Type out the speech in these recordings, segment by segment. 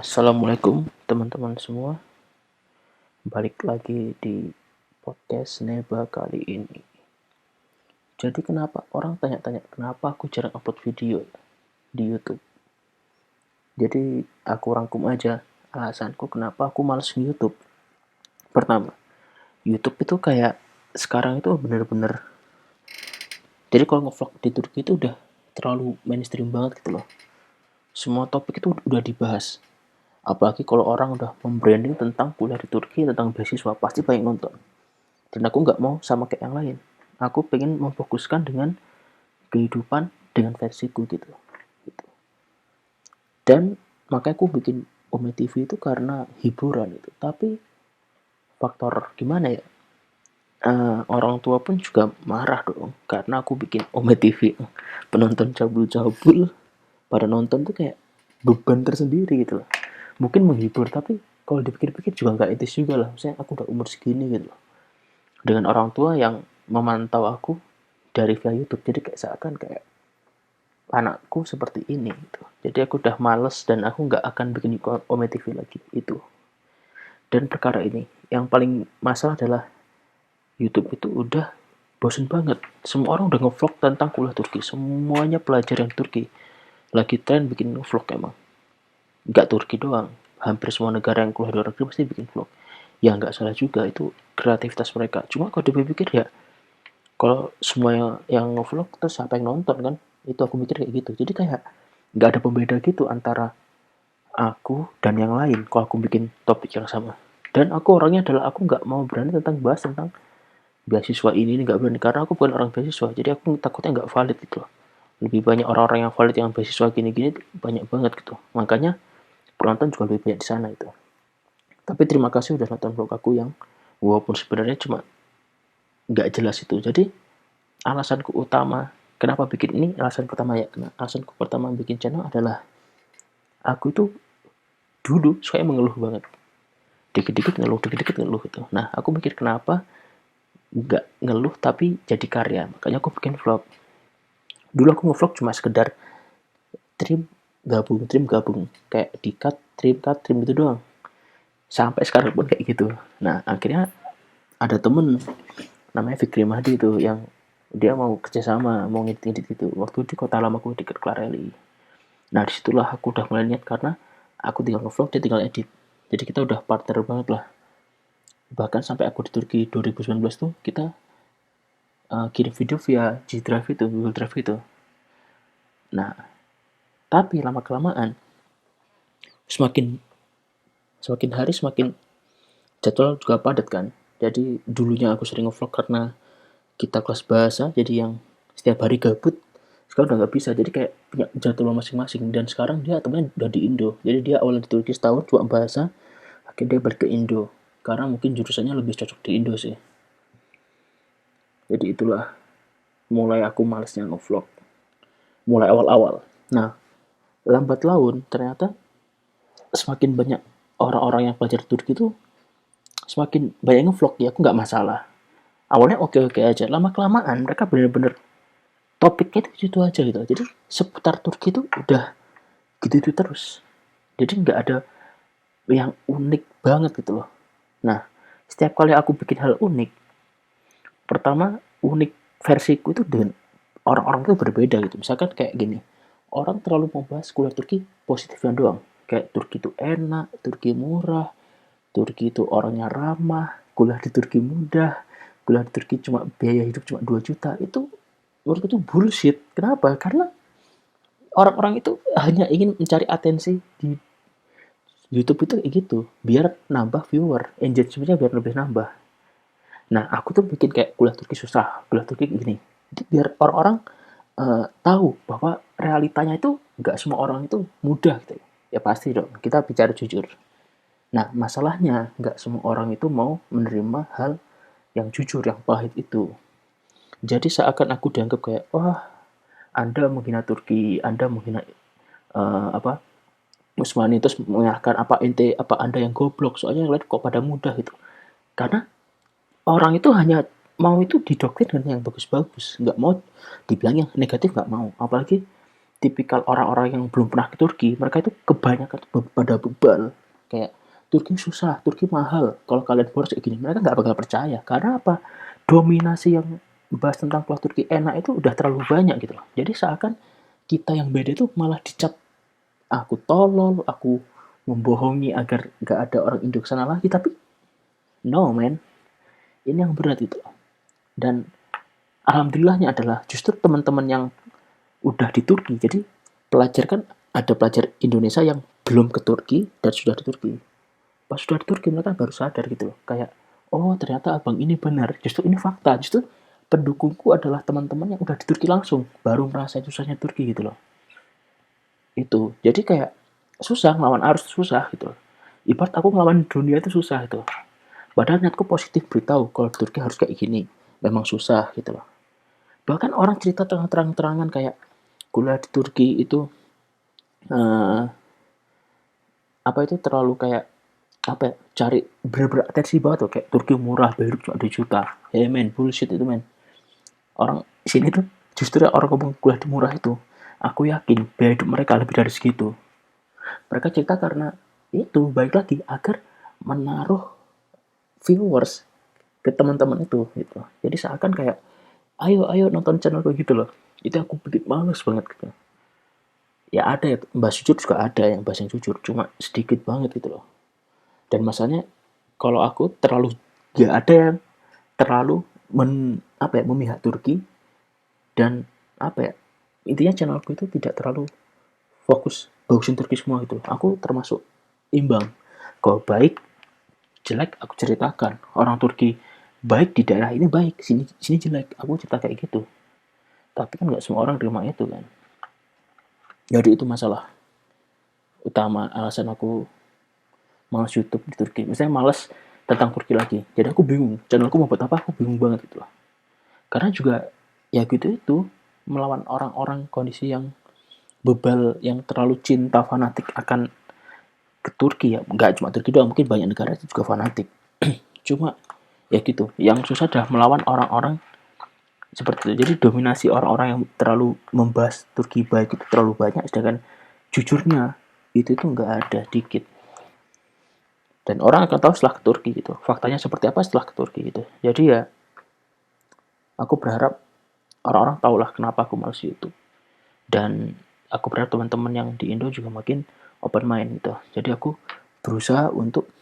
Assalamualaikum teman-teman semua. Balik lagi di podcast Neba kali ini. Jadi kenapa orang tanya-tanya kenapa aku jarang upload video di YouTube. Jadi aku rangkum aja alasanku kenapa aku males YouTube. Pertama, YouTube itu kayak sekarang itu bener-bener. Jadi kalau ngevlog di Turki itu udah terlalu mainstream banget gitu loh. Semua topik itu udah dibahas. Apalagi kalau orang udah membranding tentang kuliah di Turki, tentang beasiswa, pasti banyak nonton. Dan aku nggak mau sama kayak yang lain. Aku pengen memfokuskan dengan kehidupan dengan versiku gitu. Dan makanya aku bikin Ome TV itu karena hiburan itu. Tapi faktor gimana ya? Orang tua pun juga marah dong karena aku bikin Ome TV. Penonton cabul-cabul pada nonton tuh kayak beban tersendiri gitu loh. Mungkin menghibur tapi kalau dipikir-pikir juga nggak etis juga lah. Maksudnya aku udah umur segini gitu loh. Dengan orang tua yang memantau aku dari via YouTube, jadi kayak seakan kayak anakku seperti ini gitu. Jadi aku udah males dan aku nggak akan bikin Ome TV lagi itu. Dan perkara ini yang paling masalah adalah YouTube itu udah bosen banget. Semua orang udah ngevlog tentang kuliah Turki, semuanya pelajaran Turki lagi tren bikin vlog emang. Nggak Turki doang, hampir semua negara yang kuliah di luar negeri pasti bikin vlog. Ya nggak salah juga, itu kreativitas mereka. Cuma kalau dipikir ya, kalau semua yang nge-vlog terus siapa yang nonton kan, itu aku mikir kayak gitu. Jadi kayak nggak ada pembeda gitu antara aku dan yang lain kalau aku bikin topik yang sama. Dan aku orangnya adalah aku nggak mau berani tentang bahas tentang beasiswa ini nggak berani karena aku bukan orang beasiswa, jadi aku takutnya nggak valid gitu loh. Lebih banyak orang-orang yang valid yang beasiswa gini-gini banyak banget gitu, makanya penonton juga lebih banyak di sana itu. Tapi terima kasih udah nonton vlog aku yang walaupun sebenarnya cuma nggak jelas itu. Jadi alasanku utama kenapa bikin ini, alasanku pertama bikin channel adalah aku itu dulu suka mengeluh banget, dikit-dikit ngeluh gitu. Nah aku mikir kenapa nggak ngeluh tapi jadi karya, makanya aku bikin vlog. Dulu aku ngevlog cuma sekedar trim gabung kayak di cut trim itu doang, sampai sekarang pun kayak gitu. Nah akhirnya ada temen namanya Fikri Mahdi itu yang dia mau kerjasama, mau ngedit gitu. Waktu di kota lamaku deket Klareli. Nah disitulah aku udah mulai niat karena aku tinggal ngevlog, dia tinggal edit. Jadi kita udah partner banget lah. Bahkan sampai aku di Turki 2019 tuh kita kirim video via G Drive itu, Google Drive itu. Nah, tapi lama kelamaan semakin semakin hari semakin jadwal juga padat kan. Jadi dulunya aku sering ngevlog karena kita kelas bahasa, jadi yang setiap hari gabut. Sekarang udah nggak bisa, jadi kayak punya jadwal masing-masing. Dan sekarang dia temennya udah di Indo, jadi dia awalnya di Turki setahun cuma bahasa, akhirnya dia balik ke Indo karena mungkin jurusannya lebih cocok di Indo sih. Jadi itulah mulai aku malesnya ngevlog, mulai awal-awal. Nah lambat laun ternyata semakin banyak orang-orang yang belajar Turki itu semakin banyak ngevlog, ya aku nggak masalah. Awalnya oke-oke aja, lama kelamaan mereka bener-bener topiknya itu aja gitu. Jadi seputar Turki itu udah gitu terus. Jadi nggak ada yang unik banget gitu loh. Nah setiap kali aku bikin hal unik, pertama unik versiku itu dengan orang-orang itu berbeda gitu. Misalkan kayak gini, orang terlalu membahas kuliah Turki positifnya doang, kayak Turki itu enak, Turki murah, Turki itu orangnya ramah, kuliah di Turki mudah, kuliah di Turki cuma biaya hidup cuma 2 juta. Itu menurutku itu bullshit. Kenapa? Karena orang-orang itu hanya ingin mencari atensi di YouTube itu kayak gitu, biar nambah viewer, engagementnya biar lebih nambah. Nah aku tuh bikin kayak kuliah Turki susah, kuliah Turki gini, jadi biar orang-orang tahu bahwa realitanya itu nggak semua orang itu mudah gitu. Ya pasti dong, kita bicara jujur. Nah masalahnya nggak semua orang itu mau menerima hal yang jujur, yang pahit itu. Jadi seakan aku dianggap kayak, wah Anda menghina Turki, Anda menghina apa Usmani, terus menyalahkan apa Anda yang goblok, soalnya yang lain kok pada mudah gitu. Karena orang itu hanya mau itu didoktrin dengan yang bagus-bagus, nggak mau dibilang yang negatif, nggak mau. Apalagi tipikal orang-orang yang belum pernah ke Turki, mereka itu kebanyakan pada bebal kayak Turki susah, Turki mahal, kalau kalian boros kayak gini, mereka nggak bakal percaya. Karena apa? Dominasi yang bahas tentang kuah Turki enak itu udah terlalu banyak gitu loh. Jadi seakan kita yang beda itu malah dicap aku tolol, aku membohongi agar nggak ada orang Indo kesana lagi. Tapi no man, ini yang berat itu. Dan alhamdulillahnya adalah justru teman-teman yang udah di Turki, jadi pelajar kan ada pelajar Indonesia yang belum ke Turki dan sudah di Turki. Pas sudah di Turki mereka baru sadar gitu loh, kayak oh ternyata abang ini benar, justru ini fakta, justru pendukungku adalah teman-teman yang udah di Turki langsung baru merasa susahnya Turki gitu loh. Itu jadi kayak susah ngelawan arus, susah gitu loh. Ibarat aku ngelawan dunia itu susah itu, padahal niatku positif, beritahu kalau di Turki harus kayak gini, memang susah gitu loh. Bahkan orang cerita terang-terangan kayak kuliah di Turki itu eh, apa itu terlalu kayak apa ya, cari bener-bener atensi banget tuh, kayak Turki murah, Beirut cuma 2 juta. Hey man, bullshit itu man. Orang sini tuh justru orang ngomong kuliah di murah itu, aku yakin biaya hidup mereka lebih dari segitu. Mereka cerita karena itu baik lagi agar menaruh viewers ke teman-teman itu gitu. Jadi seakan kayak ayo ayo nonton channel kayak gitu loh. Itu aku bikin males banget gitu. Ya ada ya, bahas jujur juga ada yang bahas yang jujur, cuma sedikit banget gitu loh. Dan masalahnya kalau aku terlalu gak ada yang terlalu apa ya, memihak Turki, dan apa ya, intinya channelku itu tidak terlalu fokus bagusin Turki semua gitu. Aku termasuk imbang. Kalau baik jelek aku ceritakan. Orang Turki baik di daerah ini baik, sini sini jelek. Aku cerita kayak gitu. Tapi kan nggak semua orang terima itu kan. Jadi itu masalah utama alasan aku malas YouTube di Turki. Misalnya malas tentang Turki lagi. Jadi aku bingung. Channelku mau buat apa? Aku bingung banget gitu loh. Karena juga ya gitu itu melawan orang-orang kondisi yang bebal, yang terlalu cinta fanatik akan ke Turki ya. Nggak cuma Turki doang, mungkin banyak negara itu juga fanatik. Cuma ya gitu. Yang susah adalah melawan orang-orang seperti itu. Jadi dominasi orang-orang yang terlalu membahas Turki baik itu terlalu banyak, sedangkan jujurnya itu tuh nggak ada, dikit. Dan orang akan tahu setelah ke Turki gitu. Faktanya seperti apa setelah ke Turki gitu. Jadi ya aku berharap orang-orang tahulah kenapa aku males YouTube. Dan aku berharap teman-teman yang di Indo juga makin open mind gitu. Jadi aku berusaha untuk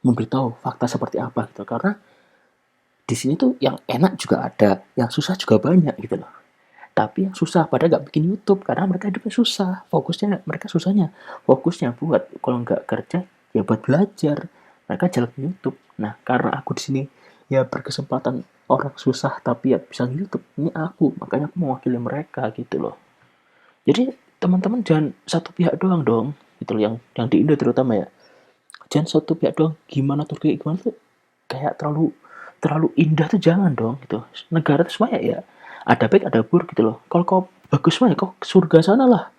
memberitahu fakta seperti apa gitu. Karena di sini tuh yang enak juga ada, yang susah juga banyak gitu loh. Tapi yang susah pada gak bikin YouTube karena mereka hidupnya susah. Fokusnya mereka susahnya. Fokusnya buat kalau nggak kerja ya buat belajar. Mereka jalan ke YouTube. Nah, karena aku di sini ya berkesempatan orang susah tapi ya bisa YouTube. Ini aku, makanya aku mewakili mereka gitu loh. Jadi teman-teman jangan satu pihak doang dong, gitu loh, yang di Indo terutama ya. Jangan satu pihak doang. Gimana Turki gimana tuh kayak terlalu terlalu indah tuh jangan dong gitu. Negara tuh semuanya ya ada baik ada buruk gitu loh. Kalau kau bagus semua ya kau ke surga sana lah.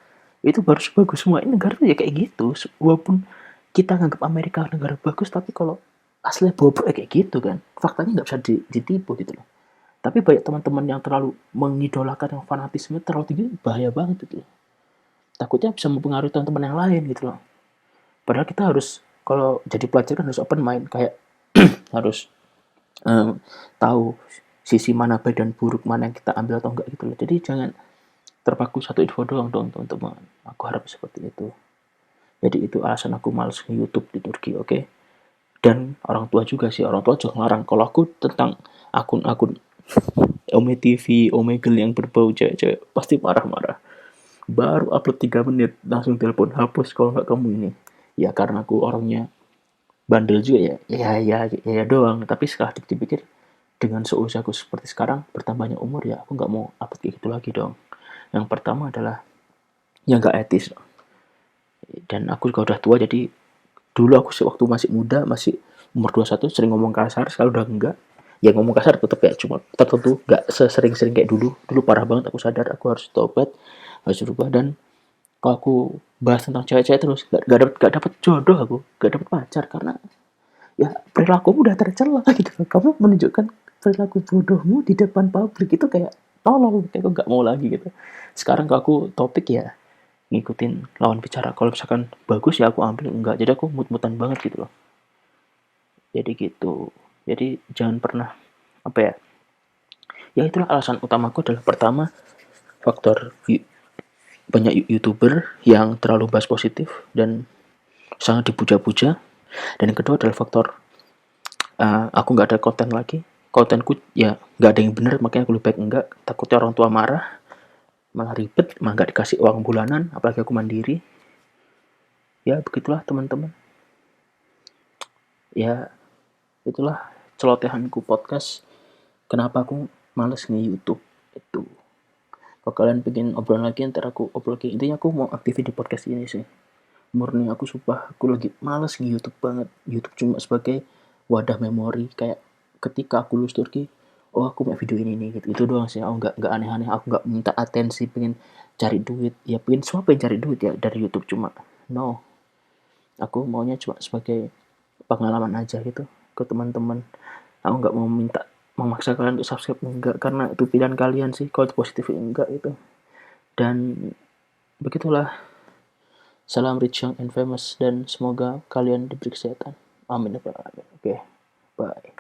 Itu baru bagus semua. Ini negara tuh ya kayak gitu. Walaupun kita nganggap Amerika negara bagus, tapi kalau aslinya bobrok ya kayak gitu kan. Faktanya nggak bisa ditipu gitu loh. Tapi banyak teman-teman yang terlalu mengidolakan yang fanatisme terlalu tinggi, bahaya banget gitu loh. Takutnya bisa mempengaruhi teman-teman yang lain gitu loh. Padahal kita harus kalau jadi pelajar kan harus open mind, kayak harus tahu sisi mana baik dan buruk, mana yang kita ambil atau enggak gitu loh. Jadi jangan terpaku satu info doang dong teman-teman. Aku harap seperti itu. Jadi itu alasan aku males nge-YouTube di Turki, oke? Okay? Dan orang tua juga sih, orang tua juga ngelarang. Kalau aku tentang akun-akun Ome TV, Omegle yang berbau cewek-cewek, pasti marah-marah. Baru upload 3 menit, langsung telepon, hapus kalau nggak kamu ini. Ya karena aku orangnya bandel juga ya, ya doang. Tapi setelah dipikir, dengan seusiaku seperti sekarang, bertambahnya umur ya, aku nggak mau upload kayak gitu lagi dong. Yang pertama adalah, ya nggak etis. Dan aku juga udah tua, jadi dulu aku sih waktu masih muda, masih umur 21 sering ngomong kasar, sekarang udah enggak. Ya ngomong kasar tetap ya, cuma tertentu, nggak sesering-sering kayak dulu. Dulu parah banget, aku sadar aku harus tobat, harus berubah. Dan kalau aku bahas tentang cewek-cewek terus, gak dapet jodoh aku, gak dapet pacar, karena ya perilakumu udah tercela gitu. Kamu menunjukkan perilaku bodohmu di depan publik itu kayak tolong, kayak aku nggak mau lagi gitu. Sekarang kalau aku topik ya ngikutin lawan bicara. Kalau misalkan bagus ya aku ambil, enggak jadi aku mut-mutan banget gitu loh. Jadi gitu. Jadi jangan pernah apa ya? Ya itulah alasan utamaku adalah pertama faktor banyak YouTuber yang terlalu bahas positif dan sangat dipuja-puja, dan yang kedua adalah faktor aku nggak ada konten lagi, kontenku ya nggak ada yang bener, makanya aku lebih baik enggak, takutnya orang tua marah, malah ribet, malah nggak dikasih uang bulanan, apalagi aku mandiri. Ya begitulah teman-teman, ya itulah celotehanku podcast kenapa aku males nge-YouTube itu. Kalau kalian pengen obrolan lagi ntar aku obrol lagi, intinya aku mau aktifin di podcast ini sih, murni aku sumpah aku lagi males nge-YouTube banget. YouTube cuma sebagai wadah memori, kayak ketika aku lulus Turki, oh aku mau video ini nih gitu, itu doang sih. Aku nggak aneh-aneh, aku nggak minta atensi pengen cari duit, ya pengen semua pengen cari duit ya dari YouTube, cuma no, aku maunya cuma sebagai pengalaman aja gitu ke teman-teman. Aku nggak mau minta memaksa kalian untuk subscribe, enggak, karena itu pilihan kalian sih kalau positif enggak itu. Dan begitulah, salam rich young and famous, dan semoga kalian diberi kesehatan, amin ya. Oke, bye.